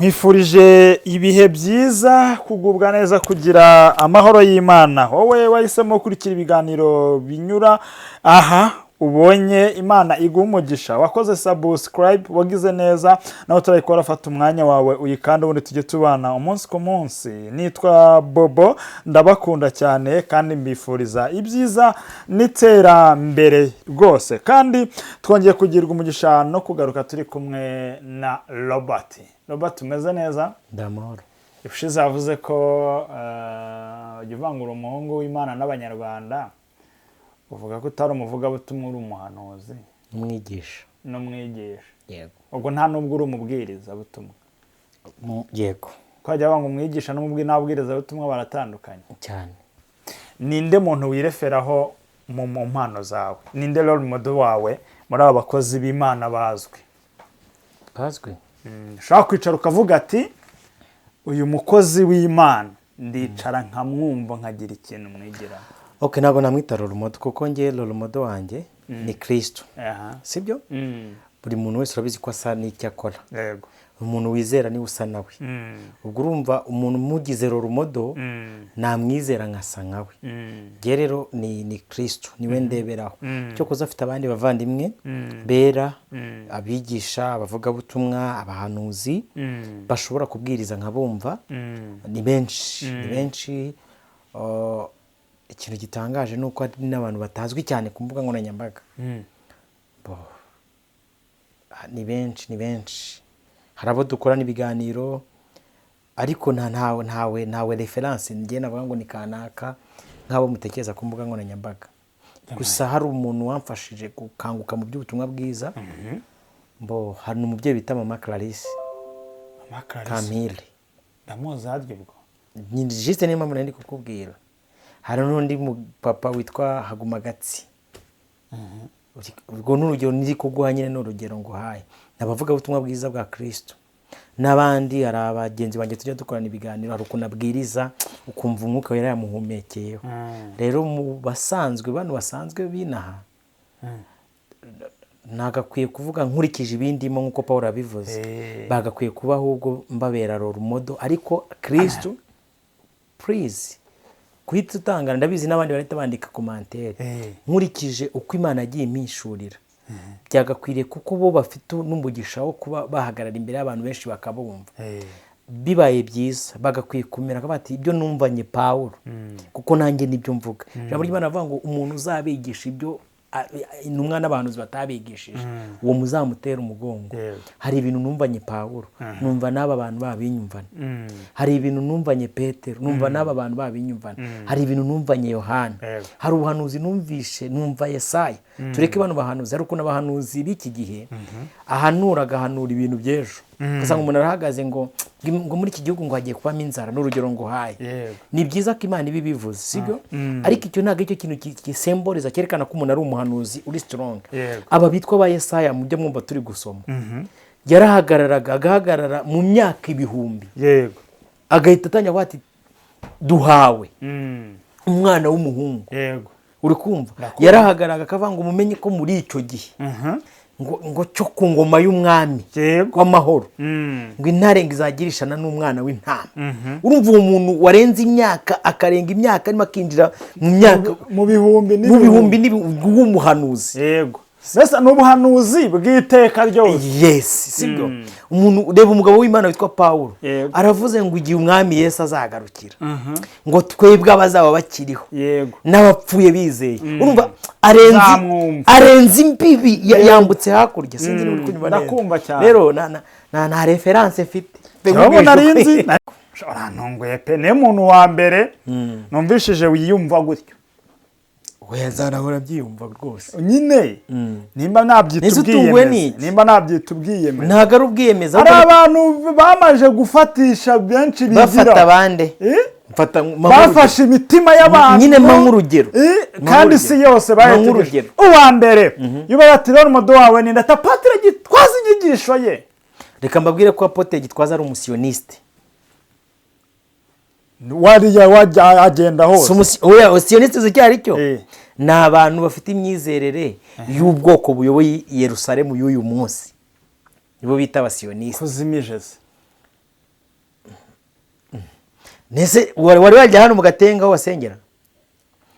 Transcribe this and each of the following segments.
Nkwifurije ibihe byiza kugubwa neza kugira amahoro y'Imana. Wowe wahisemo kurikira ibiganiro binyura aha ubonye Imana iguha umugisha. Wakoze subscribe, wagize neza nawe turayikora, fata umwanya wawe uyikanda ubundi tujye tubana umunsi ku munsi. Nitwa Bobo, ndabakunda cyane kandi mbifuriza ibyiza n'iterambere rwose. Kandi twongeye kugirwa umugisha no kugaruka turi kumwe na Robert. Robert, umeze neza? Ndamahoro. Ibishize yavuze ko ugivangura umuhungu w'Imana n'Abanyarwanda, uvuga ko utari umuvugabutumwa, uri umuhanuzi umwigisha n'umwigisha. Yego. Ubwo nta nubwo uri umubwiriza butumwa. Yego. Kwajya banga umwigisha n'abwiriza butumwa baratandukanye cyane. Ninde muntu wireferaho mu mpano zawe? Ninde role model wawe muri aba bakozi b'Imana bazwi? Ushaka kwicara ukavuga ati uyu mukozi w'Imana ndicara nkamwumva nkagira ikintu mwigira. Okay, ntabwo namwita role model kuko ngiye role model wanjye ni Kristo. Sibyo? Buri muntu wese urabizi ko asa n'icyo akora. Yego. Umuntu wizera ni usa nawe. Ubwo urumva umuntu mugize role model namwizera nkasa nkawe. Ngiye rero ni Kristo niwe ndeberaho. Cyo kuza afite abandi bavandimwe bera, abigisha, abavugabutumwa, abahanuzi bashobora kubwiriza nkabumva. Ni benshi. Ikintu gitangaje nuko ari n'abantu batazwi cyane ku mbuga nkoranyambaga. Ni benshi. Hari abo dukorana ibiganiro ariko ntawe reference ngiye navuga ngo ni kanaka nk'abo mutekereza ku mbuga nkoranyambaga. Gusa hari umuntu wamfashije gukanguka mu by'ubutumwa bwiza. Hari umubyeyi bita Mama Clarisse. Mama Clarisse Kamile. Ndamuzi hadwe bwo. Ni juste niyo mpamvu ndi kukubwira. Hari n'undi papa witwa Hagumagatsi. Ubwo n'urugero nzi kuguha nyine n'urugero nguhaye. Nabavuga ubutumwa bwiza bwa Kristo. N'abandi hari abagenzi banjye tujya dukorana ibiganiro, hari ukuntu abwiriza ukumva umwuka wera yamuhumekeyeho. Rero mu basanzwe basanzwe binaha nagakwiye kuvuga nkurikije ibindimo nk'uko Paul abivuze. Bagakwiye kuba ahubwo mbabera role model, ariko Kristo please kuhita utangana. Ndabizi n'abandi barita bandika commentaire nkurikije uko Imana yagiye impishurira. Byagakwiriye kuko bo bafite n'umugisha wo kuba bahagarara imbere y'abantu benshi bakabumva. Bibaye byiza bagakwiye kumera bati ibyo numvanye Paulo kuko nanjye nibyo mvuga. Jambo ry'Imana avuga ngo umuntu uzabigisha ibyo intumwa n'abantu batabigishije uwo muzamutera umugongo. Hari ibintu numvanye Paulo, numva n'aba bantu babinyumvana. Hari ibintu numvanye Petero, numva n'aba bantu babinyumvana. Hari ibintu numvanye Yohana. Hari ubuhanuzi numvishe, numva Yesaya. Tureke bano bahanuzi, ariko n'abahanuzi b'iki gihe agahanura ibintu by'ejo. Ugasanga umuntu arahagaze ngo muri iki gihugu ngo hagiye kubamo inzara, n'urugero ngo haye. Ni byiza ko Imana ibi bivuze, sibyo? Ariko icyo ntabwo icyo kintu gisemboriza cyerekana ko umuntu ari umuhanuzi uri strong. Aba bitwa ba Yesaya mujye mwumva turi gusoma. Agahagarara mu myaka ibihumbi. Agahita atangira kuvuga ati duhawe umwana w'umuhungu. Uri kumva? Yarahagararaga akavuga ngo mumenye ko muri icyo gihe ngo cyo ku ngoma y'umwami w'amahoro ngo intare izagirishana n'umwana w'intama. Urumva uwo muntu warenze imyaka akarenga imyaka arimo akinjira mu myaka mu bihumbi w'umuhanuzi. Yego. Sasa n'ubuhanuzi bw'iteka ryose. Yes, sibyo? Umuntu reba umugabo w'Imana witwa Paulo aravuze ngo igihe umwami Yesu azagarukira ngo twebwe abazaba bakiriho n'abapfuye bizeye. Urumva arenze imbibi yambutse hakurya. Sinzi n'uri kunyuma neza. Rero na reference mfite. Ntabwo narinzi. Orantongoye pe ne muntu wa mbere numvishije wiyumva gutyo. Wezarahora byiyumva rwose. Nyine nimba nabyitubwiye ntago ari ubwiyemeza. Hari abantu bamaje gufatisha benshi bigira. Bafata bande? Bafashe imitima y'abantu. Nyine nk'urugero. Kandi si yose bayetegereje. Uwa mbere yuba ati rero model wawe ni Patire Gitwaza inyigisho ye. Reka mbabwire ko Patire Gitwaza ari umusioniste. Wajya agenda hose. Oya, sioniste zicyari cyo. Ni abantu bafite imyizerere y'ubwoko buyoboye Yerusalemu y'uyu munsi. Nibo bita abasioniste. Kuzimije se. nese wari wajya hano mu Gatenga aho wasengera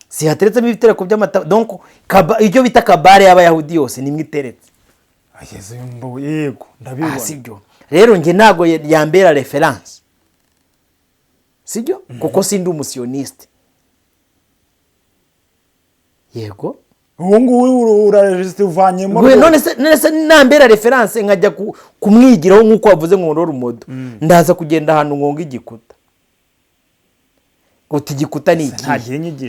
si hateretsemo ibitereko by'amata donc ibyo bita kabare y'abayahudi yose nimwe iteretse ageze mbo yego ndabibona sibyo rero nge nago yambera reference sibyo kuko sindi umusioniste yego ubu ngubu uraregistre uvanyemo none se nambera reference nkajya kumwigiraho nkuko wavuze ngo roro modo ndaza kugenda ahantu ngonga igikuta uti igikuta ni iki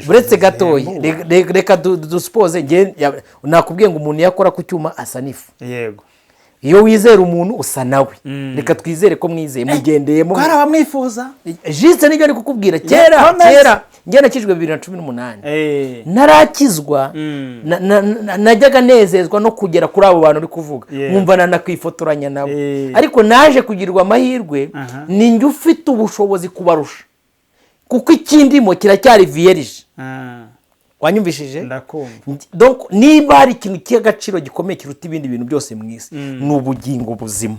buretse gatoya reka dusuppose nge nakubwiye ngo umuntu yakora ku cyuma asa n'ifu yego iyo wizera umuntu usa nawe reka twizere ko mwizeye mugendeyemo kwara bamwifuza jitse nibyo ari kukubwira kera nge nakijwe 2018 narakizwa najyaga nezezwa no kugera kuri abo bantu uri kuvuga nkumva nanakwifotoranya nabo ariko naje kugirwa amahirwe ninjye ufite ubushobozi kubarusha kuko ikindimo kiracyari vierge wanyumvishije ndakumva donc niba hari ikintu cy'agaciro gikomeye kiruta ibindi bintu byose mu isi ni ubugingo buzima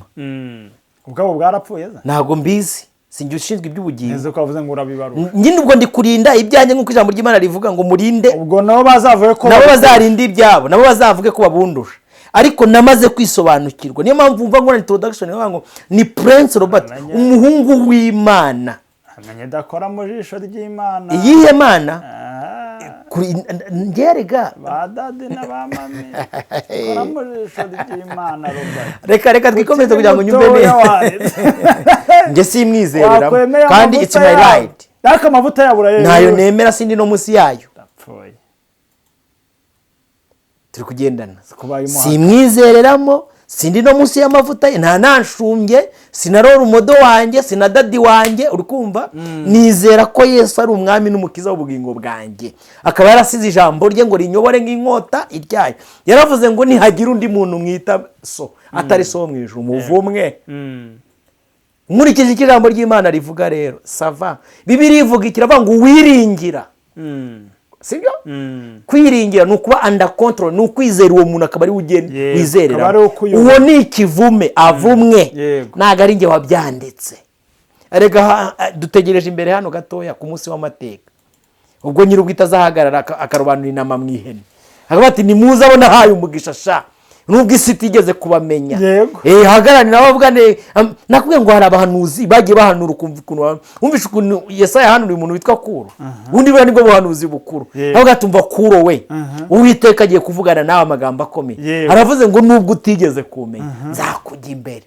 ubwabo bwarapfuye ntago mbizi sinjye ushinzwe iby'ubugingo neze ko wavuze ngo urabibarura nyine ubwo ndi kurinda ibyanjye nk'uko ijambo ry'Imana rivuga ngo murinde ubwo nabo bazavuye ko nabo bazarinda ibyabo nabo bazavuge ko babundusha ariko namaze kwisobanukirwa niyo mpamvu mva ngo introduction ngo ni Prince Robert umuhungu w'Imana amenye dakora mu jisho ry'Imana iyihe Mana ngerega badade n'abamami kora mu jisho ry'Imana Robert reka twikomeze kugira ngo nyumve neza nge simwizerera kandi it's my right daka amavuta yabura yewe nayo nemera sindi no musi yayo turi kugendana simwizereramo sindi no musi y'amavuta nta nanshumbye sinarora umodo wanjye sinadadi wanjye uri kumva nizera ko Yesu ari umwami n'umukiza w'ubugingo bwanjye akaba yarasize ijambo rye ngo rinyobore nk'inkota iryaye yaravuze ngo nihagira undi muntu mwita so atari so mu ijuru muvumwe nkurikije ijambo ry'Imana rivuga rero sava Bibiliya ivuga ikiravuga ngo wiringira sibyo kwiringira nukuba under control nukwizera uwo muntu akaba ari ugende wizerera uwo ni ikivume avumwe naga ari nge wabyanditse arega dutegereje imbere hano gatoya ku munsi w'amateka ubwo nyirubwita azahagarara akarobanura inama mwihene akaba ati nimuze abona haye umugisha sha nubwo isi itigeze kubamenya hagararira abavugane nakubwiye ngo hari abahanuzi bagiye bahanura ukumva umvisha ukuntu Yesaya yahanuriye umuntu witwa Kuro undi bwa nibwo buhanuzi bukuru aho gatumva Kuro we Uwiteka agiye kuvugana nawe amagambo akomeye aravuze ngo nubwo utigeze kumenya nzakujya imbere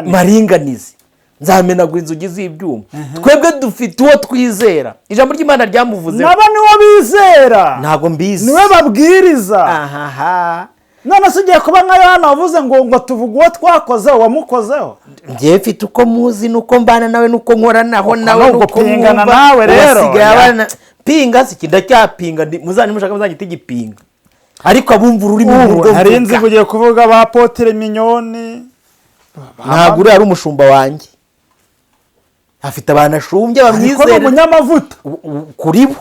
maringanize nzamenagura inzugi z'ibyuma twebwe dufite uwo twizera ijambo ry'Imana ryamuvuze naba niwo bizera ntago mbizi niwe babwiriza none se ugiye kuba nka Yohana wavuze ngo tuvuge uwo twakozeho wamukozeho ngiye mfite uko muzi nuko mbana nawe nuko nkora naho nawe nuko pingana nawe rero pinga si kindacyapinga mushaka muzanyita igipinga ariko abumva ururimi n'urwo hari inzi ugiye kuvuga ba Apotre Mignoni ntabwo uri ari umushumba wanjye afite abantu ashumbye bamwizera ariko umunyamavuta kuri bo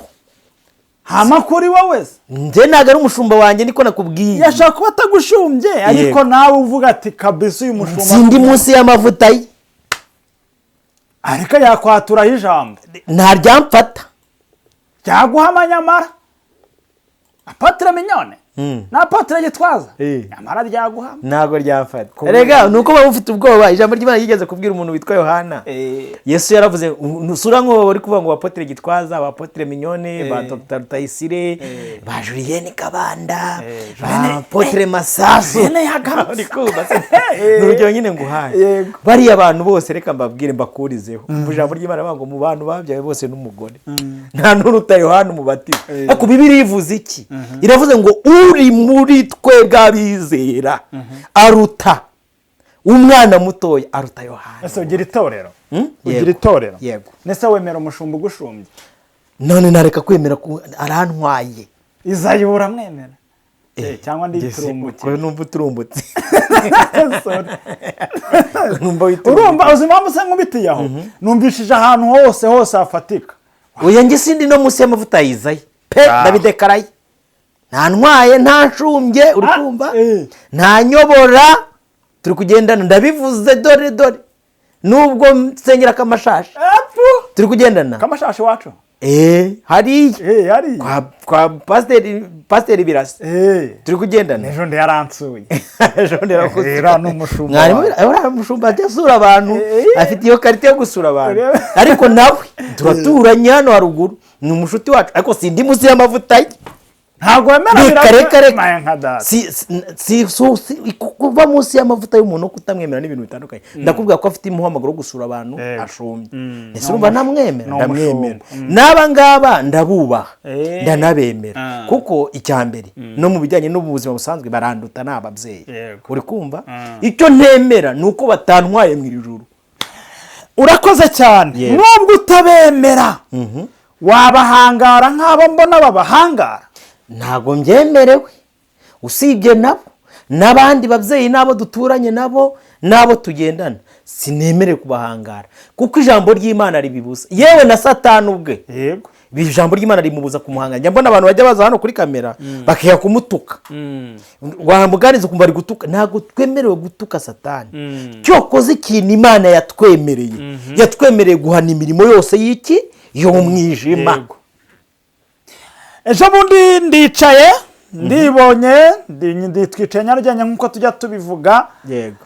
hama kuri wowe nje naga ari umushumba wanjye niko nakubwiye yashaka kuba atagushumbye ariko nawe uvuga ati kabisa uyu mushumba sindi munsi y'amavuta ye ariko yakwaturaho ijambo nta ryamfata ryaguhama nyamara Apotre Mignoni na Apotre Gitwaza nyamara ryaguhama ntago ryamfata rega nuko baba ufite ubwoba ijambo ry'Imana yigeze kubwira umuntu witwa Yohana Yesu yaravuze nusura nko bari kuvuga ngo Apotre Gitwaza Apotre Mignoni ba Dr Rutayisire ba Julienne Kabanda ba Apotre Masasu n'urugero nyine nguhaye bari abantu bose reka mbabwire mbakurizeho ijambo ry'Imana bavuga ngo mu bantu babyaye bose n'umugore nta n'uruta Yohana umubatiza ariko Bibiliya ivuze iki iravuze ngo uri muri twe bw'abizera aruta umwana mutoya aruta Yohana ese ugira itorero ugira itorero yego nese wemera umushumba ugushumbye none nareka kwemera arantwaye izayibura mwemera cyangwa ndi turumbutse numva uturumbutse urumva uzima musa nkubitiye aho numvishije ahantu hose hafatika oya nge sindi no musi y'amavuta yizaye pe ndabidekaraye nta ntwaye nta nshumbye uri kumva nta nyobora turi kugendana ndabivuze dore nubwo nsengera kamashashi turi kugendana kamashashi wacu hariya hari kwa pasiteri Birasa turi kugendana ejo ndi yaransuye ejo ndi yarakuze era n'umushumba mwarimu umushumba ajya asura abantu afite iyo karita yo gusura abantu ariko nawe turaturanye hano haruguru ni umushuti wacu ariko sindi munsi y'amavuta ye ntabwo wemera reka kuva munsi y'amavuta y'umuntu kutamwemera n'ibintu bitandukanye ndakubwira ko afite umuhamagaro wo gusura abantu ashumbye ese urumva namwemera ndamwemera n'aba ngaba ndabubaha ndanabemera kuko icya mbere no mu bijyanye n'ubuzima busanzwe baranduta ni ababyeyi uri kumva icyo ntemera ni uko batantwaye mu ijuru. urakoze cyane nubwo utabemera wabahangara nk'abo mbona babahangara ntabwo mbyemerewe usibye nabo n'abandi babyeyi n'abo duturanye nabo n'abo tugendana sinemerewe kubahangara kuko ijambo ry'Imana ribibuza yewe na Satani ubwe yego ijambo ry'Imana rimubuza kumuhangara. njya mbona abantu bajya baza hano kuri kamera bakiya kumutuka wamuganiza ukumva ari gutuka. ntabwo twemerewe gutuka Satani cyokoze ikintu Imana yatwemereye guhana imirimo yose y'iki yo mu mwijima. ejo bundi ndicaye ndibonye twicaye Nyarugenge nk'uko tujya tubivuga yego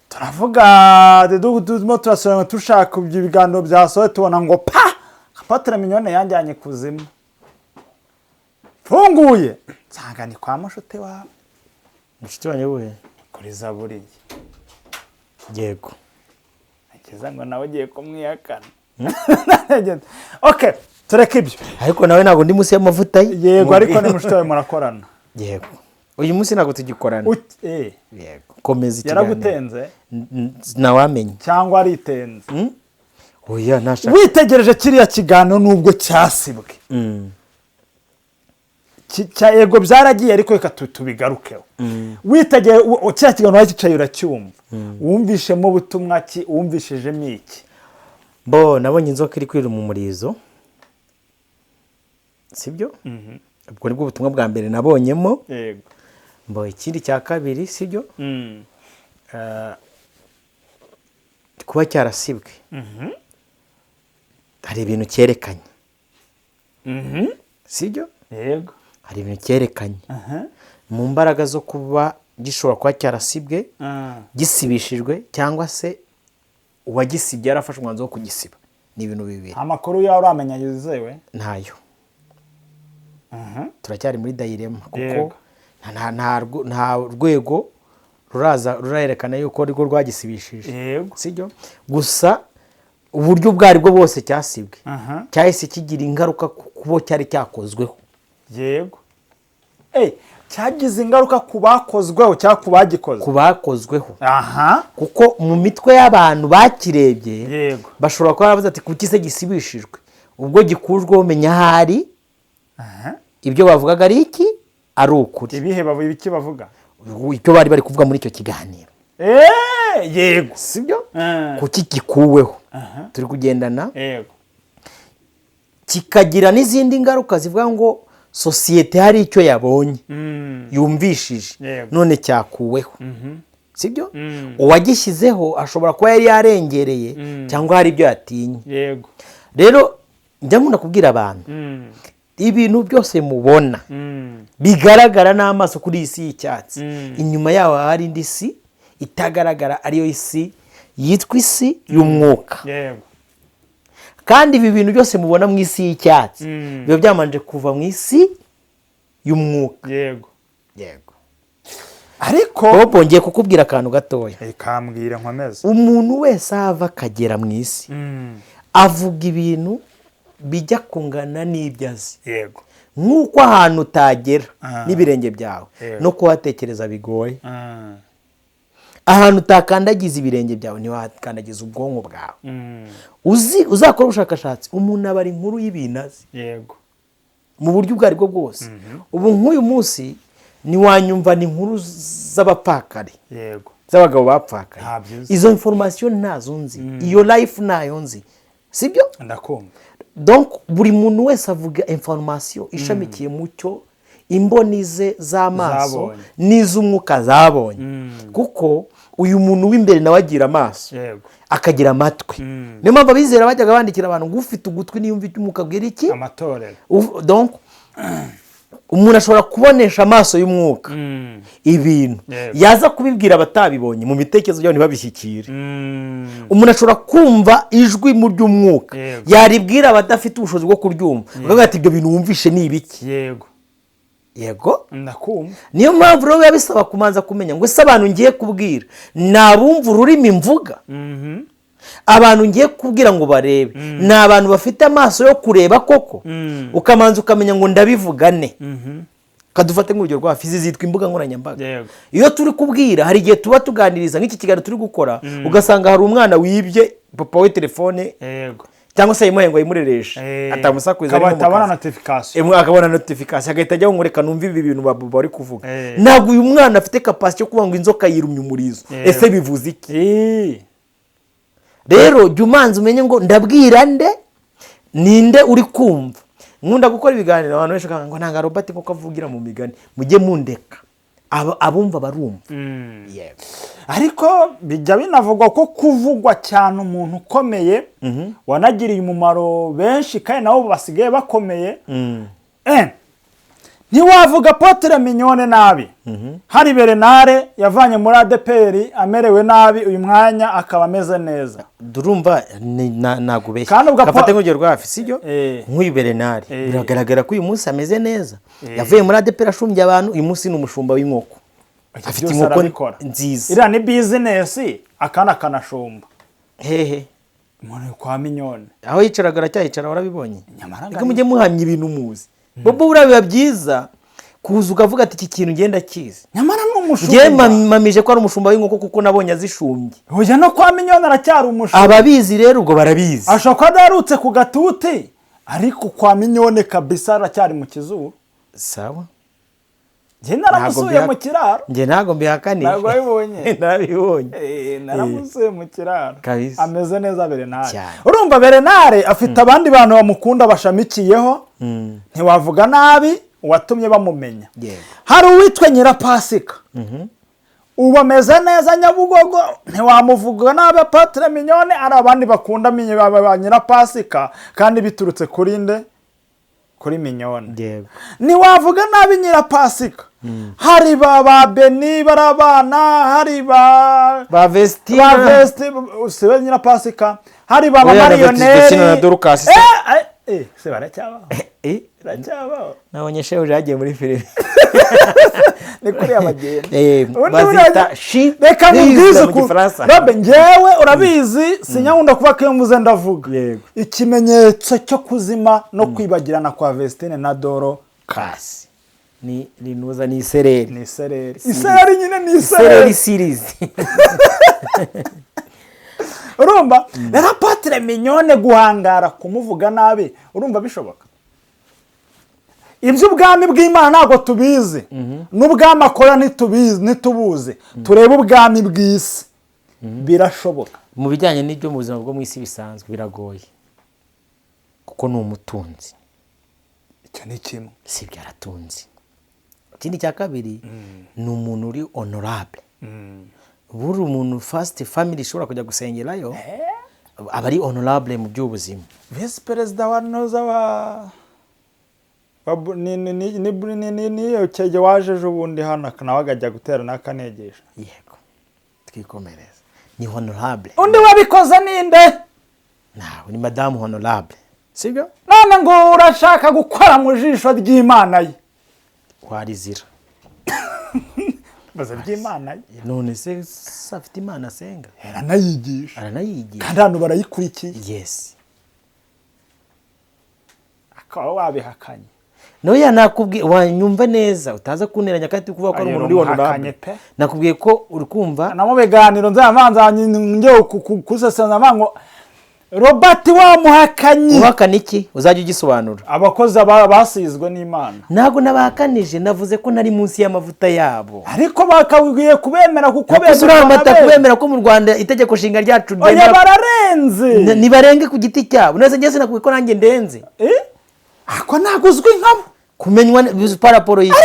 turavuga turimo turasoma dushaka ibiganiro byasohoye tubona ngo Apotre Mignone yanjyanye kuzimu funguye nsanga ni kwa mushuti wawe. mushuti wanjye we kuri Zaburi yego akiza ngo nawe ugiye kumwihakana okay tureke ibyo ariko nawe ntabwo ndi munsi y'amavuta ye. yego ariko ni mushuti wawe murakorana. yego uyu munsi ntabwo tugikorana. yego komeza ikiganiro. yaragutenze ntawamenye cyangwa aritenze. oya ntashaka witegereje kiriya kiganiro nubwo cyasibwe yego byaragiye ariko reka tubigarukeho. witegereje kiriya kiganiro wagicaye uracyumva wumvishemo ubutumwa ki wumvishijemo iki? nabonye inzoka iri kwira mu murizo sibyo ubwo nibwo butumwa bwa mbere nabonyemo. yego ikindi cya kabiri sibyo kuba cyarasibwe hari ibintu cyerekanye sibyo yego hari ibintu cyerekanye mu mbaraga zo kuba gishobora kuba cyarasibwe gisibishijwe cyangwa se uwagisibye yarafashe umwanzuro wo kugisiba. ni ibintu bibiri. amakuru yawe uramenya yizewe? ntayo turacyari muri dayirema kuko nta rwego rurerekana yuko rwo rwagisibishije sibyo gusa uburyo ubwo ari bwo bwose cyasibwe cyahise kigira ingaruka kubo cyari cyakozweho. yego cyagize ingaruka ku bakozweho cyangwa ku bagikoze? ku bakozweho kuko mu mitwe y'abantu bakirebye bashobora kuba baravuze ati kuki se gisibishijwe ubwo gikujweho menya ahari ibyo bavugaga ari iki ari ukuri. ibihe iki bavuga? icyo bari kuvuga muri icyo kiganiro. yego sibyo kuki gikuweho turi kugendana kikagira n'izindi ngaruka zivuga ngo sosiyete hari icyo yabonye yumvishije none cyakuweho sibyo uwagishyizeho ashobora kuba yari yarengereye cyangwa hari ibyo yatinye. yego rero njya nkunda kubwira abantu ibintu byose mubona bigaragara n'amaso kuri iyi si y'icyatsi inyuma yaho hari indi si itagaragara ariyo isi yitwa isi y'umwuka. kandi ibi bintu byose mubona mu isi y'icyatsi biba byamanje kuva mu isi y'umwuka. yego ariko bongeye kukubwira akantu gatoya. kambwira nkomeze. umuntu wese ava akagera mu isi avuga ibintu bijya kungana n'ibyo azi. yego nk'uko ahantu utagera n'ibirenge byawe no kuhatekereza bigoye. ahantu utakandagiza ibirenge byawe ntiwakandagiza ubwonko bwawe. uzakora ubushakashatsi umuntu aba ari inkuru y'ibintu azi. yego mu buryo ubwo ari bwo bwose. ubu nk'uyu munsi ntiwanyumva ni inkuru z'abapfakari. yego z'abagabo bapfakaye. izo information ntazo nzi. iyo life ntayo nzi sibyo? ndakumva. donc buri muntu wese avuga information ishamikiye mu cyo imboni ze z'amaso n'iz'umwuka zabonye. kuko uyu muntu w'imbere nawe agira amaso akagira amatwi. niyo mpamvu abizera bajyaga bandikira abantu ngo ufite ugutwi niyumve icyo umwuka abwira iki amatorero. donc umuntu ashobora kubonesha amaso y'umwuka ibintu yaza kubibwira abatabibonye mu bitekerezo byabo ntibabishyikire. umuntu ashobora kumva ijwi mu ry'umwuka yaribwira abadafite ubushobozi bwo kuryumva bakavuga ati ibyo bintu wumvishe ni ibiki. yego ndakumva. niyo mpamvu rero biba bisaba kumanza kumenya ngo ese abantu ngiye kubwira ni abumva ururimi mvuga, abantu ngiye kubwira ngo barebe ni abantu bafite amaso yo kureba koko, ukamanza ukamenya ngo ndabivugane. kadufate nk'urugero rwa fizi zitwa imbuga nkoranyambaga. iyo turi kubwira hari igihe tuba tuganiriza nk'iki kiganiro turi gukora ugasanga hari umwana wibye papa we telefone cyangwa se yimuhe ngo yimurereshe atamusakuriza akabona notification akabona notification agahita ajyaho ngo reka numve ibi bintu bari kuvuga. ntabwo uyu mwana afite capacity yo kuvuga ngo inzoka yirumye umurizo. ese bivuze iki? rero jya umanza umenye ngo ndabwira ninde uri kumva. nkunda gukora ibiganiro abantu benshi bakanga ngo nanga Robert kuko avugira mu migani, mujye mundeka abumva barumva. ariko bijya binavugwa ko kuvugwa cyane umuntu ukomeye wanagiriye umumaro benshi kandi nabo basigaye bakomeye. ntiwavuga Apotre Mignone nabi. hari Bernard yavanye muri ADPR amerewe nabi, uyu mwanya akaba ameze neza. durumva nagubeshya gafate nk'urugero rwa hafi sibyo nk'uyu Bernard biragaragara ko uyu munsi ameze neza. yavuye muri ADPR ashumbye abantu, uyu munsi ni umushumba w'inkoko, afite inkoko nziza. iriya ni business akana kanashumba hehe umuntu kwa Mignone aho yicaraga aracyahicara warabibonye. reka mujye muhamya ibintu muzi. bobo biba byiza kuza ukavuga ati iki kintu ngenda kizi. nyamara n'umushumba ngiye mamije ko ari umushumba w'inkoko kuko nabonye azishumbye. hoya no kwa Mignone aracyari umushumba. ababizi rero ubwo barabizi. ashobora kuba adarutse ku gatuti ariko kwa Mignone kabisa aracyari mu kizuru. sawa njye naramusuye mu kiraro. njye ntago mbihakaniye. ntabwo wabibonye? nabibonye. naramusuye mu kiraro. ameze neza Bernard. cyane. urumva Bernard afite abandi bantu bamukunda bashamikiyeho. ntiwavuga nabi uwatumye bamumenya. hari uwitwa Nyirapasika. ubu ameze neza Nyabugogo, ntiwamuvuga nabi Apotre Mignone. ari abandi bakunda Nyirapasika kandi biturutse kuri nde? kuri Mignone. ntiwavuga nabi Nyirapasika. hari ba Beni barabana, hari ba Vesti usibe Nyirapasika, hari ba Marioneri. se baracyabaho. baracyabaho. nabonye shehu yagiye muri filime. ni kuri abagenda. bazita reka nkubwize ku Robe njyewe urabizi sinyakunda kuba ko mvuze ndavuga. ikimenyetso cyo kuzima no kwibagirana kwa Vestine na Doro kasi ni nuza ni isereri. ni isereri. isereri nyine ni isereri series. urumva rero Apotre Mignone guhangara kumuvuga nabi urumva bishoboka? iby'ubwami bw'Imana ntabwo tubizi, n'ubwami akora ntitubuze, turebe ubwami bw'isi. birashoboka. mu bijyanye n'ibyo mu buzima bwo mu isi bisanzwe biragoye kuko ni umutunzi. icyo ni kimwe. si byaratunzi. ikindi cya kabiri ni umuntu uri honorable. buri umuntu first family ishobora kujya gusengerayo aba ari honorable mu by'ubuzima. Vice Perezida wa noza wa ni cyege waje ejo bundi hano nawe agajya gutera n'akanegesha. yego twikomereza ni honorable. undi wabikoze ninde? nawe ni Madame Honorable sibyo? none ngo urashaka gukora mu jisho ry'Imana ye warizira. baza by'Imana ye none se afite Imana asenga aranayigisha kandi hano barayikurikiye. yes akaba wabihakanye. noya nakubwiye wanyumva neza utaza kuneranya kandi kuvuga ko ari umuntu uri honorable. nakubwiye ko uri kumva na mu biganiro nzamanza njye kusesana mango Robert wamuhakanye. uhakana iki? uzajya ugisobanura. abakozi basizwe n'Imana. ntago nabahakanije, navuze ko nari munsi y'amavuta yabo. ariko bakabwiye kubemera kuko bemera kubemera ko mu Rwanda itegeko nshinga ryacu ryemera. bararenze. nibarenge ku giti cyabo. nese ngese nakubwiye ko nanjye ndenze. ako naguzwe nkabo kumenywa paraporo y'iki.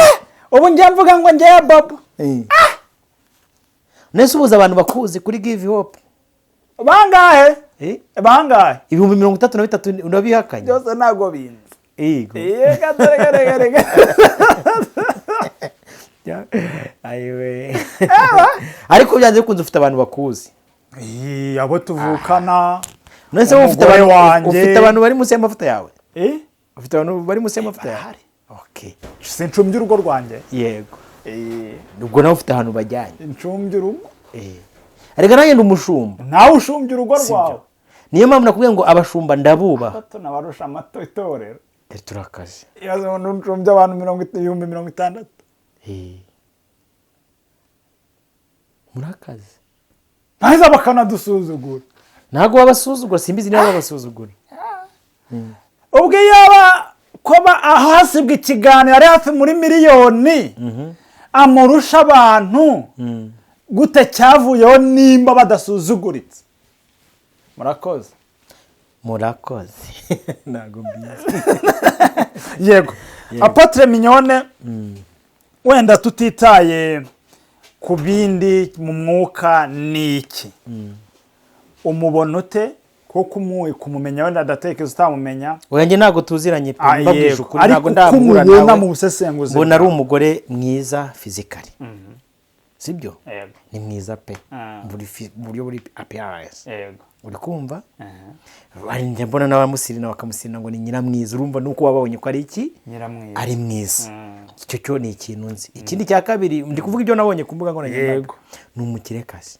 ubu njye mvuga ngo njye baba. nese ubuze abantu bakuzi kuri Give Hope bangahe bangahe 33,000 urabihakanye byose ntago binzi yego reka ayiwe ariko byanze bikunze ufite abantu bakuzi abo tuvukana nese ufite abantu bari munsi y'amavuta yawe ufite abantu bari munsi y'amavuta yawe okay sincumbye urugo rwanjye yego ubwo nawe ufite ahantu bajyanye incumbye urugo ariko nanjye ndi umushumba nawe ushumbye urugo rwawe niyo mpamvu nakubwiye ngo abashumba ndabubaha tunabarusha amato itorero turakaze yazo ncumbye abantu 60,000 murakaze naheza bakanadusuzugura ntago babasuzugura simbizi niba babasuzugura ubwo yaba kuba ahasibwa ikiganiro ari hafi muri miliyoni amurusha abantu gute cyavuyeho nimba badasuzuguritse murakoze ntago mbizi yego Apotre Mignone wenda tutitaye ku bindi mu mwuka niki umubona ute kuko umuwe kumumenya wenda adatekereza utamumenya oyanjye ntago tuziranye pe mbabwije ukuri ntago ndahura nawe mu busesenguzi mbona ari umugore mwiza physically sibyo ni mwiza pe buryo buri appearance uri kumva ari njye mbona n'abamusirina bakamusirina ngo ni nyiramwiza urumva nuko wababonye ko ari iki nyiramwiza ari mwiza icyo cyo ni ikintu nzi ikindi cya kabiri ndi kuvuga ibyo nabonye ku mbuga nkoranyambaga ni umukirekazi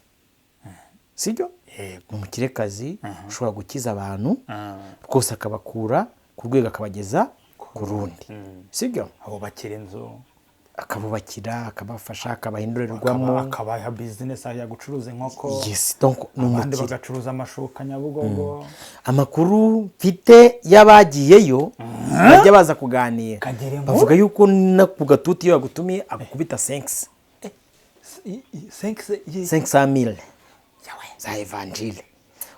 sibyo ni umukirekazi ushobora gukiza abantu rwose akabakura ku rwego akabageza ku rundi sibyo abo bakira inzu akabubakira akabafasha akabahindurerwamo akabaha business ya gucuruza inkoko yes donc n'umukire bagacuruza amashuka Nyabugogo amakuru mfite y'abagiyeyo bajya baza kuganira bavuga yuko na ku gatuti iyo yagutumiye agukubita 500,000 za evangile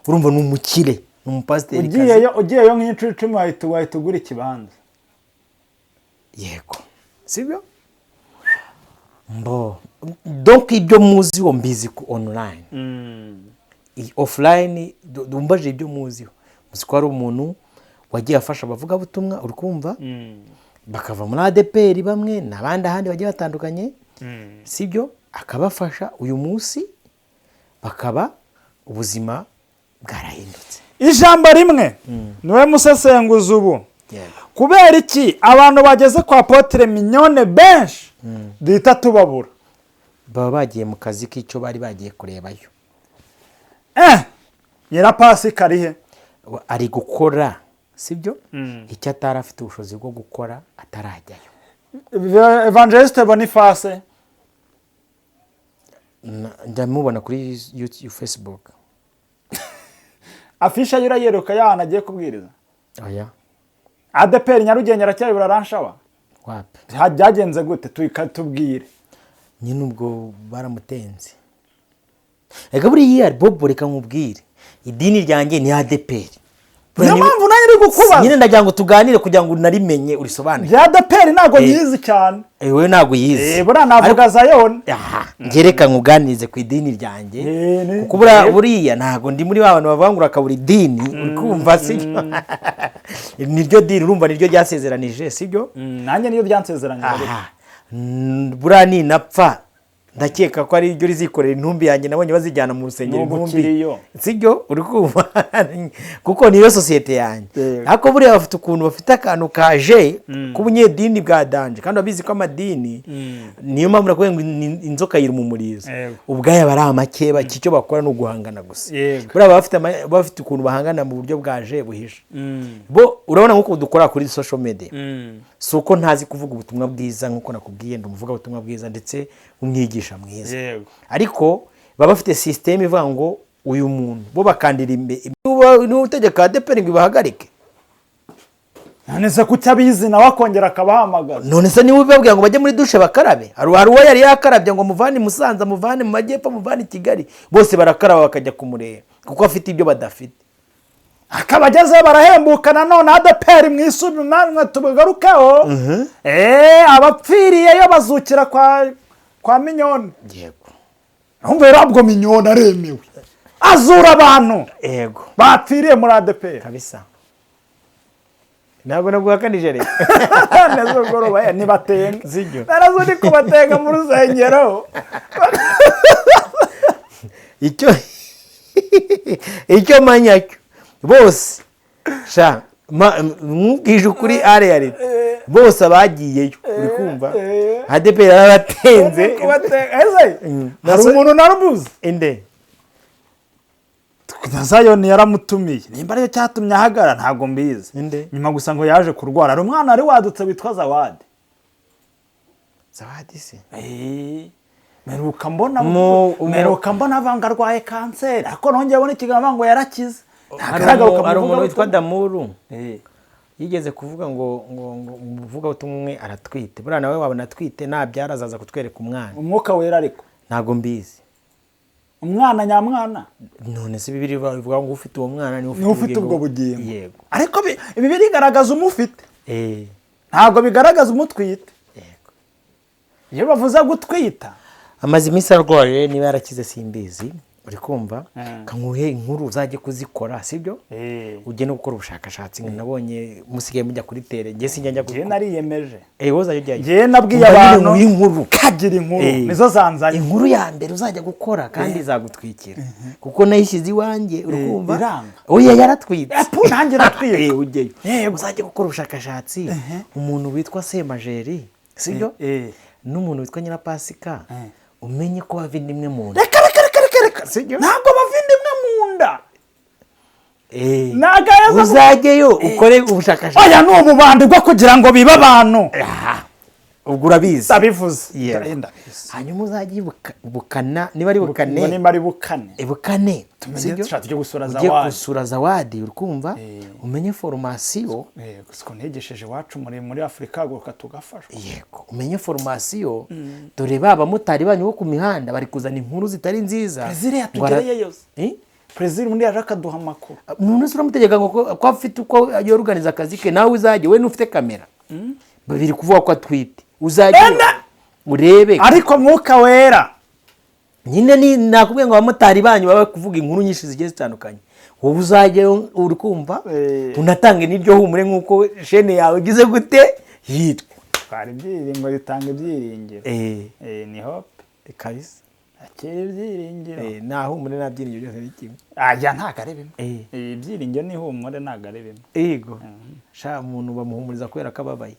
urumva ni umukire ni umupasiteri ugiyeyo nk'inshuro 10 wahita ugura ikibanza yego sibyo donc ibyo muziho mbizi ku online offline dumbaje ibyo muziho muzi ko ari umuntu wagiye afasha abavuga butumwa uri kumva bakava muri ADPR bamwe nabandi ahandi bagiye batandukanye sibyo akabafasha uyu munsi bakaba ubuzima bwarahindutse ijambo rimwe niwe musesenguzi ubu kubera iki abantu bageze kwa Apotre Mignone benshi duhita tubabura baba bagiye mu kazi k'icyo bari bagiye kurebayo Nyirapasi karihe ari gukora sibyo icyo atari afite ubushobozi bwo gukora atarajyayo Evangeliste Boniface ndamubona kuri YouTube Facebook afisha yirayeruka yana agiye kubwiriza oya ADPR Nyarugenge aracyayibura ranshawa wapi byagenze gute tubwire nyine ubwo baramutenze ega buriya Bobo reka nkubwire idini ryanjye ni ADPR niyo mpamvu nanjye uri gukubaza nyine ndagira ngo tuganire kugira ngo unarimenye urisobanure ya ADPR ntago yizi cyane wewe ntago yizi buriya navuga Zayoni ngereka nkuganirize ku idini ryanjye kuko buriya ntago ndi muri abantu bavangura akabura idini uri kumva sibyo niryo dini urumva niryo ryasezeranije sibyo nanjye niyo byansezeranije buriya ninapfa ndakeka ko ari iryo rizikorera intumbi yanjye nabonye bazijyana mu rusengero intumbi sibyo uri kumva kuko niyo sosiyete yanjye ariko buriya bafite ukuntu bafite akantu kaje k'ubunyedini bwa danje kandi babizi ko amadini niyo mpamvu nakubwiye ngo inzoka yiri mu murizo ubwaya bari amakeba icyo bakora ni uguhangana gusa buriya bafite ukuntu bahangana mu buryo bwaje buhisha bo urabona nk'uko dukora kuri social media si uko ntazi kuvuga ubutumwa bwiza nk'uko nakubwiye ndamuvuga ubutumwa bwiza ndetse umwigisha mwiza ariko baba bafite system ivuga ngo uyu muntu bo bakandira ni utegeka ADPR ngo ibahagarike none se kucyabizi nawe akongera akabahamagaza none se niwe babwira ngo bajye muri dushe bakarabe hari uwo yari yakarabye ngo muvane Musanza muvane mu Majyepfo muvane Kigali bose barakaraba bakajya kumureba kuko afite ibyo badafite akabagezeho barahembuka nanone ADPR mwisubi namwe tubagarukeho abapfiriyeyo bazukira kwa Mignone yego ahumva rero abwo minyoni aremewe azura abantu yego bapfiriye muri ADPR kabisa ntabwo naguhakanije rero nezogoroba nibatenga sibyo narazo ndi kubatenga mu rusengero icyo manyacyo bose sha mwubwije ukuri reality bose abagiyeyo uri kumva ADPR yarabatenze hari umuntu narubuze inde Zayoni yaramutumiye nimba ariyo cyatumye ahagara ntabwo mbizi inde nyuma gusa ngo yaje kurwara ari umwana ari wadutse witwa Zawadi se meruka mbona avanga arwaye kanseri ariko nongeye abona ikiganiro ngo yarakize hari umuntu witwa Damuru yigeze kuvuga ngo uvuga ubutumwa umwe aratwite buriya nawe wabona atwite nabyara azaza kutwereka umwana umwuka wera ariko ntabwo mbizi umwana nyamwana none se Bibiliya ivuga ngo ufite uwo mwana ni ufite ubwo bugingo yego ariko ibi birigaragaza umufite ntabwo bigaragaza umutwite yego iyo bavuze gutwita amaze iminsi arwaye niba yarakize simbizi uri kumva kanguhe inkuru uzajye kuzikora sibyo ujye no gukora ubushakashatsi nabonye musigaye mujya kuri tere ngiye sinjya njye nariyemeje woza ujyayo ngiye nabwiye abantu inkuru kagira inkuru nizo zanzanye inkuru ya mbere uzajya gukora kandi izagutwikira kuko nayishyize iwanjye uri kumva oya yaratwitse nanjye natwiye ujyeyo uzajya gukora ubushakashatsi umuntu witwa Semajeri sibyo n'umuntu witwa Nyirapasika umenye ko bavindimwe mu nda ntabwo bavindimwe mu nda uzajyeyo ukore ubushakashatsi oya ni ububandi bwo kugira ngo bibe abantu ubwo urabizi ndabivuze hanyuma uzajye bukana niba ari bukane nimba ari bukane ujye gusura Zawadi uri kumva umenye formasiyo gusa ntegesheje iwacu muri Afurika haguruka tugafashwa yego umenye formasiyo dore b'abamotari banyu bo ku mihanda bari kuzana inkuru zitari nziza ziriya tugereye yose perezida undi yaje akaduha amakuru none se uramutegeka ngo ko afite uko yorganiza akazi ke nawe uzajye we n'ufite kamera babiri kuvuga ko atwite uzajye urebe ariko mwuka wera nyine nakubwiye ngo abamotari banyu baba kuvuga inkuru nyinshi zigiye zitandukanye wowe uzajye uri kumva unatange n'iryo humure nk'uko shene yawe igize gute yitwa twari ibyiringiro bitanga ibyiringiro ni hope kabisa akira ibyiringiro nta humure nta byiringiro byose ni kimwe ntabwo ari bimwe ibyiringiro n'ihumure ntabwo ari bimwe yego sha umuntu bamuhumuriza kubera ko ababaye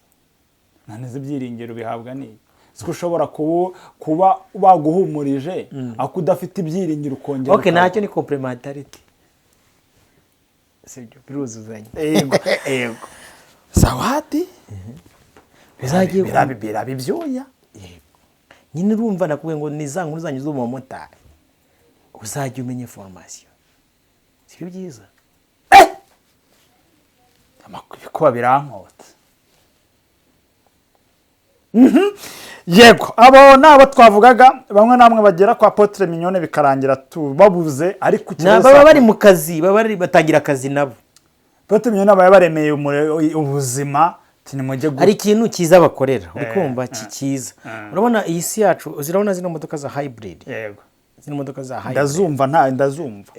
nanize ibyiringiro bihabwa n'iki siko ushobora kuba baguhumurije ako udafite ibyiringiro ukongera ntacyo ni complementarity sibyo biruzuzanya yego Zawadi bizagiye biraba ibyuya nyine urumva nakubwiye ngo ni za nkuru zanyu z'umumotari uzajya umenya formasiyo sibyo byiza ibikuba birankotse yego abo ni abo twavugaga bamwe na bamwe bagera kwa Apotre Mignone bikarangira babuze ariko baba bari mu kazi baba batangira akazi nabo Apotre Mignone aba yabaremeye ubuzima hari ikintu cyiza bakorera uri kumva cyiza urabona iyi si yacu uzirabona zino modoka za hybrid yego zino modoka za hybrid ndazumva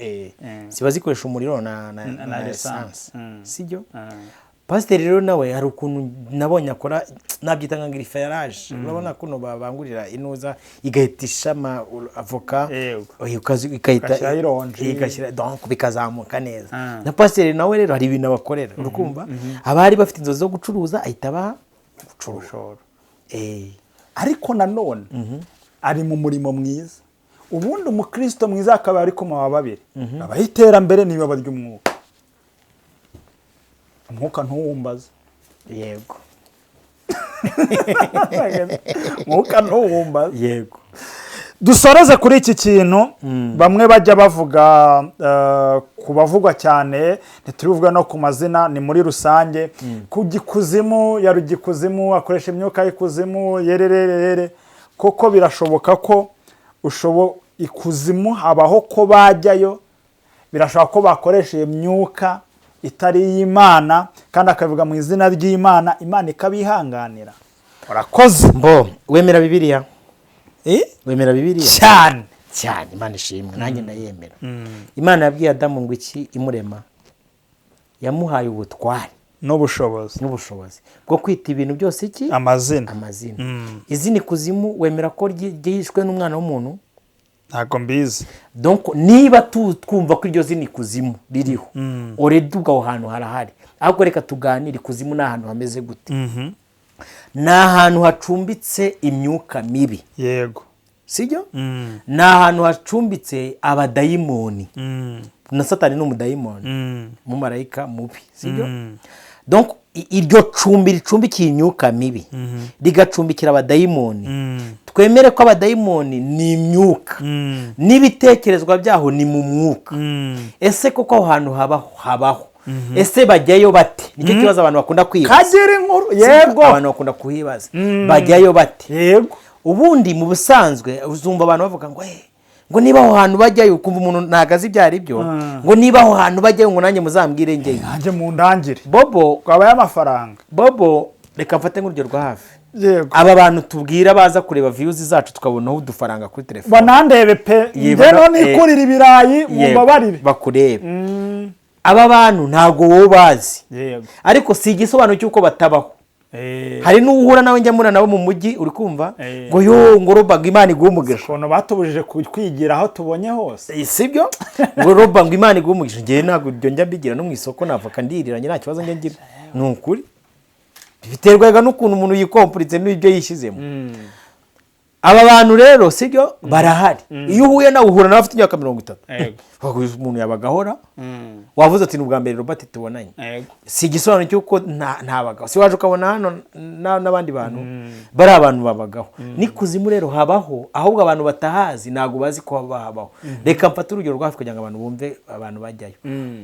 ziba zikoresha umuriro na essence sibyo Pasiteri rero nawe hari ukuntu nabonye akora nabyita nka grifferage urabona kuno babangurira inuza igahitisha avoka ikayita igashyira donc bikazamuka neza na pasiteri nawe rero hari ibintu abakorera urukumva abari bafite inzozi zo gucuruza ahita baha ubushoro ariko nanone ari mu murimo mwiza ubundi umukristo mwiza akaba ari kumwe babiri abayiterambere niba barya umwuka umwuka ntuwumbaza yego umwuka ntuwumbaza yego dusoreze kuri iki kintu bamwe bajya bavuga ku bavugwa cyane ntitubivuga no ku mazina ni muri rusange ku gikuzimu ya rugikuzimu akoresha imyuka y'ikuzimu yererere koko birashoboka ko ikuzimu habaho ko bajyayo birashoboka ko bakoresha iyo myuka itari y'Imana kandi akavuga mu izina ry'Imana Imana ikabihanganira urakoze wemera Bibiliya wemera Bibiliya cyane cyane. Imana ishimwe, nanjye ndayemera. Imana yabwiye Adamu ngo iki imurema? Yamuhaye ubutware n'ubushobozi bwo kwita ibintu byose iki? amazina. Izina ikuzimu wemera ko ryihishwe n'umwana w'umuntu? Ntabwo mbizi. Donc niba twumva ko iryo zina ikuzimu ririho, already ubwo aho hantu harahari. Ahubwo reka tuganire, ikuzimu ni ahantu hameze gute? Ni ahantu hacumbitse imyuka mibi. Yego. Sibyo? Ni ahantu hacumbitse abadayimoni. Na Satani ni umudayimoni, umumarayika mubi. Sibyo? Donc iryo cumbi ricumbikiye imyuka mibi, rigacumbikira abadayimoni. Twemere ko abadayimoni ni imyuka, n'ibitekerezwa byaho ni mu mwuka. Ese koko aho hantu habaho? Ese bajyayo bate? Nicyo kibazo abantu bakunda kwibaza. Kagira inkuru. Yego. Abantu bakunda kuhibaza. Bajyayo bate? Yego. Ubundi mu busanzwe uzumva abantu bavuga ngo niba aho hantu bajyayo, ukumva umuntu ntagazi ibyo ari byo, ngo niba aho hantu bajyayo ngo nanjye muzambwire ngeyo. Nanjye mu ndangire. Bobo, kwabaye amafaranga. Bobo, reka mfate nk'urugero rwa hafi. Yego. Aba bantu tubwira baza kureba views zacu tukabonaho udufaranga kuri telefone. Banandebe pe. Ngeno nikurira ibirayi mu babarire. Bakurebe. Aba bantu ntago wowe bazi. Yego. Ariko si igisobanuro cy'uko batabaho. Hari n'uhura nawe njya murana nabo mu mujyi uri kumva ngo yo ngo robaga Imana iguhumugisha. Kono batubujije kwigira aho tubonye hose. Sibyo? Ngo robaga Imana iguhumugisha. Ngiye ntago ibyo njya bigira no mu isoko navoka ndiriranye nta kibazo njye ngira. Ni ukuri. Biterwaga n'ukuntu umuntu yikompuritse n'ibyo yishizemo. Aba bantu rero sibyo barahari. Iyo uhuye nawe uhura nawe afite imyaka 30. Yego. Umuntu yabagahora. Wavuze ati n'ubwa mbere Robert tubonanye. Yego. Si igisobanuro cy'uko ntabagaho. Si waje ukabona hano n'abandi bantu bari abantu babagaho. N'ikuzimu rero habaho, ahubwo abantu batahazi ntago bazi ko habaho. Reka mfate urugero rwafi kugira ngo abantu bumve abantu bajyayo.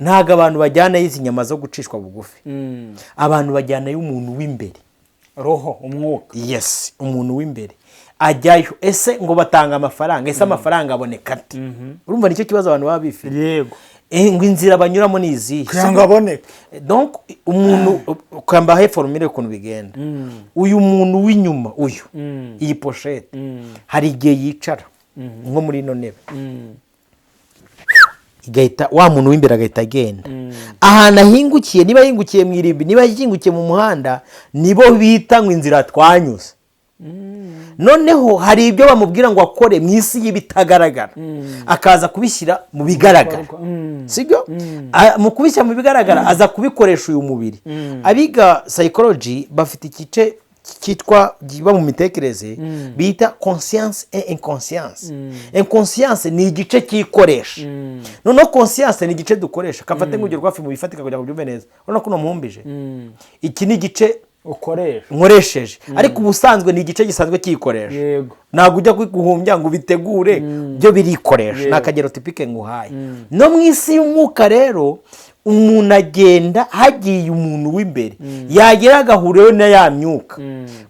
Ntago abantu bajyana izi nyama zo gucishwa bugufi. Abantu bajyana y'umuntu w'imbere. Roho, umwuka. Yes, umuntu w'imbere. Ajyayo. Ese ngo batanga amafaranga? Ese amafaranga aboneka ate? Urumva nicyo kibazo abantu baba bifite. Yego. Ngo inzira banyuramo ni izihe? Kugira aboneke. Donc umuntu ukamba he formule ukuntu bigenda. Uyu muntu w'inyuma uyu, iyi pochette, hari igihe yicara nko muri ino ntebe. Igahita wa muntu w'imbere agahita agenda. Ahantu ahingukiye, niba yingukiye mu irimbi, niba yingukiye mu muhanda, nibo bita ngo inzira twanyuze. Noneho hari ibyo bamubwira ngo akore mu isi y'ibitagaragara, akaza kubishyira mu bigaragara. Sibyo? Mu kubishyira mu bigaragara aza kubikoresha uyu mubiri. Abiga psychology bafite igice cyitwa giba mu mitekerereze bita conscience et inconscience. Inconscience ni igice cyikoresha. Noneho conscience ni igice dukoresha. Kafate nk'urugero rwafi mu bifatika kugira ngo byumve neza. Urabona ko namuhumbije. Iki ni igice ukoresha nkoresheje, ariko ubusanzwe ni igice gisanzwe cyikoresha. Yego. Ntabwo ujya guhumbya ngo bitegure byo birikoresha. Nakagero typique nguhaye. No mu isi y'umwuka rero umuntu agenda hagiye umuntu w'imbere, yagera agahuriyeho na ya myuka.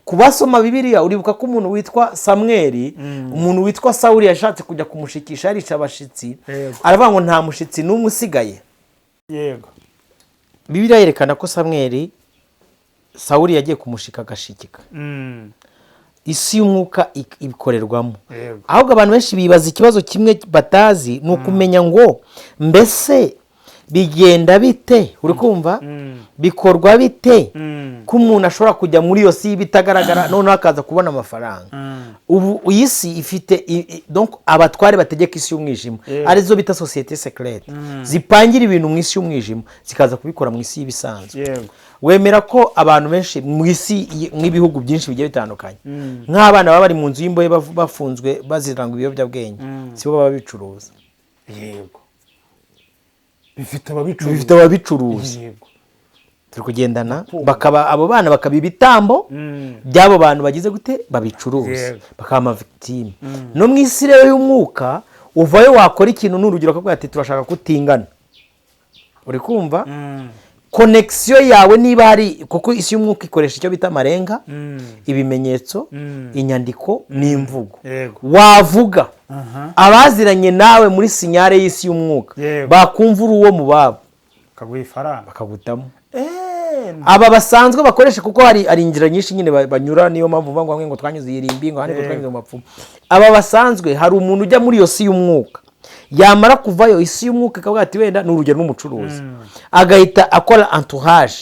Kubasoma Bibiliya uribuka ko umuntu witwa Samweli, umuntu witwa Sawuli yashatse kujya kumushikisha arica abashitsi, aravuga ngo nta mushitsi n'umwe usigaye. Yego. Bibiliya yerekana ko Sawuli yagiye kumushika agashikika. Isi y'umwuka ibikorerwamo. Ahubwo abantu benshi bibaza ikibazo kimwe batazi, ni ukumenya ngo mbese bigenda bite? Uri kumva? Bikorwa bite ko umuntu ashobora kujya muri iyo si y'ibitagaragara noneho akaza kubona amafaranga? Ubu iyi si ifite donc abatware bategeka isi y'umwijima, arizo bita société secrète, zipangira ibintu mu isi y'umwijima zikaza kubikora mu isi y'ibisanzwe. Wemera ko abantu benshi mu isi nk'ibihugu byinshi bigiye bitandukanye, nk'abana baba bari mu nzu y'imbohe bafunzwe baziranga ibiyobyabwenge, sibo baba bicuruza? Yego. Bifite ababicuruza. Yego. Turi kugendana bakaba abo bana bakaba ibitambo by'abo bantu bagize gute babicuruza, bakaba ama victime. No mu isi rero y'umwuka uvayo wakora ikintu n'urugero akavuga ati turashaka kutingana. Uri kumva? Connection yawe niba hari, kuko isi y'umwuka ikoresha icyo bita amarenga, ibimenyetso, inyandiko n'imvugo. Wavuga abaziranye nawe muri sinyare y'isi y'umwuka bakumva uri uwo mu babo kaguha ifaranga bakagutamo. amen. aba basanzwe bakoresha kuko hari inzira nyinshi nyine banyura, niyo mpamvu bavuga ngo twanyuze irimbi ngo handi ngo twanyuze mu mapfumu. Aba basanzwe hari umuntu ujya muri iyo si y'umwuka, yamara kuvayo isi y'umwuka ikavuga ati wenda ni urugero n'umucuruzi, agahita akora entourage.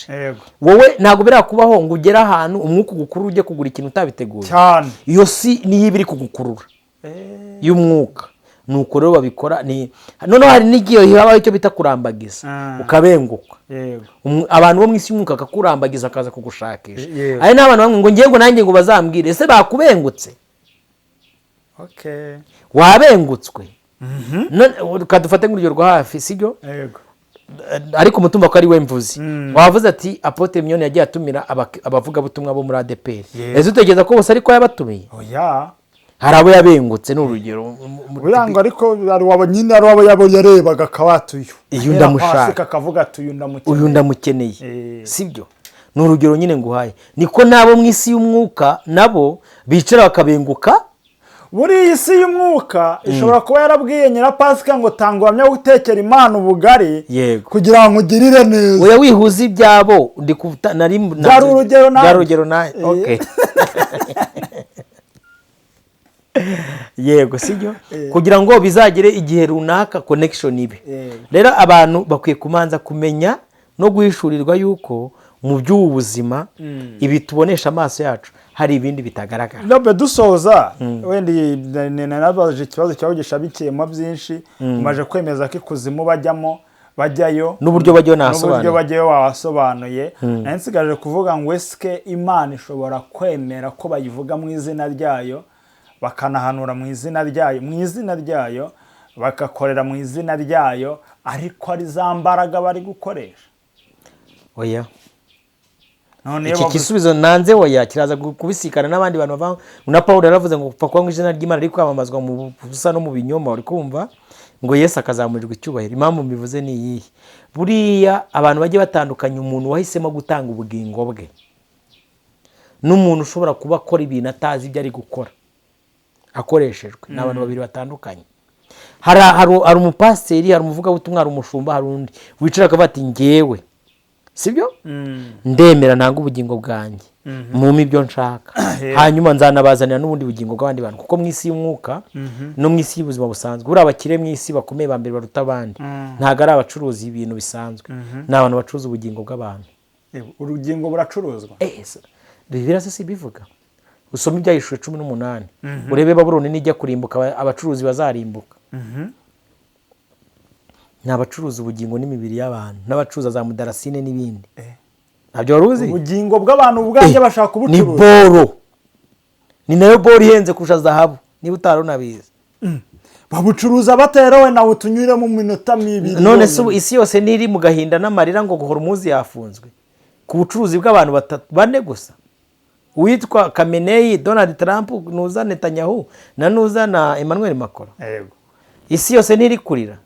Wowe ntabwo birakubaho ngo ugere ahantu umwuka ugukurura ujye kugura ikintu utabiteguye cyane, iyo si niyo iba iri kugukurura y'umwuka. Nuko rero babikora noneho hari n'igihe habaho icyo bita kurambagiza, ukabenguka. Abantu bo mu isi y'umwuka akakurambagiza akaza kugushakisha. Ari n'abantu bamwe ngo ngiye ngo nanjye ngo bazambwire, ese bakubengutse? Wabengutswe. Kadufate nk'urugero rwa hafi, sibyo? Ariko mutumva ko ari we mvuzi. Wavuze ati Apotre Mignone yagiye atumira abavuga butumwa bo muri ADPR. Ese utekereza ko bose ariko yabatumiye? Oya. Hari abo yabengutse n'urugero. Buranga ariko ari wabo nyine ari wabo yabo yarebaga akabatuyo. Iyo ndamushaka akavuga ati uyu ndamukeneye. Sibyo? N'urugero nyine nguhaye. Niko nabo mu isi y'umwuka nabo bicara bakabenguka. Buri isi y'umwuka ishobora kuba yarabwiye Nyirapasika ngo tanga ubuhamya gutekera Imana ubugari kugira ngo ugirire neza. Oya wihuza ibyabo byari urugero nawe. Okay. Yego sibyo, kugira ngo bizagire igihe runaka connection ibe. Rero abantu bakwiye kumanza kumenya no guhishurirwa yuko mu by'ubuzima ibi tubonesha amaso yacu hari ibindi bitagaragara. Lobe dusoza wendi nanabaje ikibazo cyawe gishabikiyemo byinshi, umaje kwemeza ko ikuzimu bajyayo n'uburyo bajyayo wasobanuye. Nansigaje kuvuga ngo eske Imana ishobora kwemera ko bayivuga mu izina ryayo, bakanahanura mu izina ryayo, bagakorera mu izina ryayo, ariko ari za mbaraga bari gukoresha? Oya. Iki kisubizo nanze oya kiraza kubisikana n'abandi bantu bava na Paulo yaravuze ngo upfa kwa izina ry'Imana ari kwamamazwa mu busa no mu binyoma, uri kumva ngo Yesu akazamurirwa icyubahiro. Impamvu mbivuze ni iyi: buriya abantu bagiye batandukanye, umuntu wahisemo gutanga ubugingo bwe n'umuntu ushobora kuba akora ibintu atazi ibyo ari gukora akoreshejwe, n'abantu babiri batandukanye. Hari umupasiteri, hari umuvuga butumwa, hari umushumba, hari undi wicara akavuga ati ngewe sibyo ndemera nanga ubugingo bwanjye mumpe ibyo nshaka, hanyuma nzanabazanira n'ubundi bugingo bw'abandi bantu. Kuko mu isi y'umwuka no mu isi y'ubuzima busanzwe buri abakire mu isi bakomeye ba mbere baruta abandi ntago ari abacuruzi ibintu bisanzwe, ni abantu bacuruza ubugingo bw'abantu. Urugingo buracuruzwa? Bibiliya se bivuga, usome Ibyahishuriwe 18 urebe Babuloni nijya kurimbuka abacuruzi bazarimbuka. N'abacuruza ubugingo n'imibiri y'abantu, n'abacuruza za mudarasine n'ibindi. Ntabyo waruzi? Ubugingo bw'abantu ubwanjye bashaka ubucuruzi. Ni boro. Ni nayo boro ihenze kurusha zahabu, niba utarunabizi. Babucuruza baterewe nawe tunyure mu minota 2. None se isi yose niri mu gahinda n'amarira ngo guhora umuzi yafunzwe ku bucuruzi bw'abantu 4 gusa. Uwitwa Khamenei, Donald Trump, nuza Netanyahu na nuza na Emmanuel Macron. Yego. Isi yose niri kurira.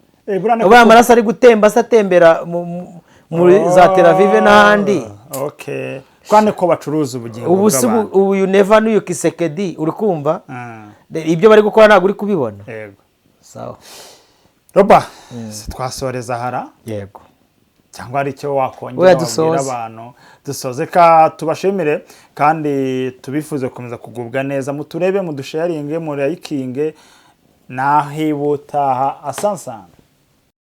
Uba amaraso ari gutemba atembera muri za Tel Aviv n'ahandi. Okay. Kwane ko bacuruza ubugingo bw'abantu. Ubu you never knew Kisekedi, uri kumva? Ibyo bari gukora ntabwo uri kubibona. Yego. Sawa. Roba, twasoreza hara? Yego. Cyangwa ari cyo wakongera kubwira abantu dusoze ka tubashimire kandi tubifuze gukomeza kugubwa neza, muturebe mudusharinge muri ikinge nahibutaha asansan.